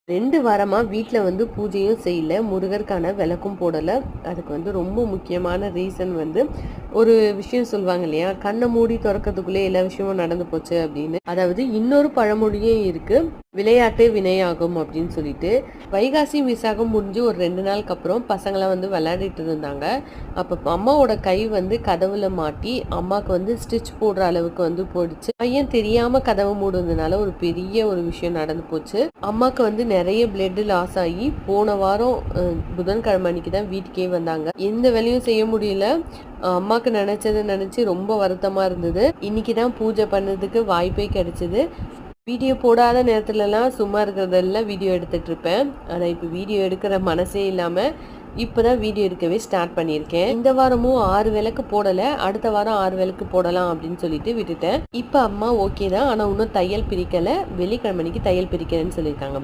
2 வாரமா வீட்ல வந்து பூஜையும் செய்யல. முருகருக்கான விளக்கும் போடல. அதுக்கு வந்து ரொம்ப முக்கியமான ரீசன் வந்து ஒரு விஷயம் சொல்லுவாங்க இல்லையா? கண்ண மூடி தொறக்கறதுக்குள்ளே எல்லா விஷயமும் நடந்து போச்சு அப்படின்னு. அதாவது இன்னொரு பழமொழியே இருக்கு. விளையாட்டே வினையாகும் அப்படின்னு சொல்லிட்டு. வைகாசி, விசாகம் முடிஞ்சு ஒரு 2 நாளுக்கு அப்புறம் பசங்கலாம் வந்து விளையாடிட்டு இருந்தாங்க. அப்ப அம்மாவோட கை வந்து கதவுல மாட்டி, அம்மாக்கு வந்து ஸ்டிச் போடுற அளவுக்கு வந்து போயிடுச்சு. பையன் தெரியாம கதவ மூடுனதுனால ஒரு பெரிய ஒரு விஷயம் நடந்து போச்சு. அம்மாக்கு வந்து நெறைய பிளட் லாஸ் ஆகி போன வாரம் புதன்கிழமை அன்னைக்கு தான் வீட்டுக்கே வந்தாங்க. எந்த வேலையும் செய்ய முடியல. அம்மாக்கு நினைச்சத நினைச்சு ரொம்ப வருத்தமா இருந்தது. இன்னைக்கு தான் பூஜை பண்ணதுக்கு வாய்ப்பே கிடைச்சது. வீடியோ போடாத நேரத்துலலாம் சும்மா இருக்கிறதெல்லாம் வீடியோ எடுத்துட்டு இருப்பேன். ஆனா இப்ப வீடியோ எடுக்கிற மனசே இல்லாம இப்பதான் வீடியோ எடுக்கவே ஸ்டார்ட் பண்ணியிருக்கேன். இந்த வாரமும் 6 விளக்கு போடல. அடுத்த வாரம் 6 விளக்கு போடலாம் அப்படின்னு சொல்லிட்டு விட்டுட்டேன். இப்ப அம்மா ஓகே தான். ஆனா இன்னும் தையல் பிரிக்கல. வெள்ளிக்கிழமை அன்னைக்கு தையல் பிரிக்கிறேன்னு சொல்லியிருக்காங்க.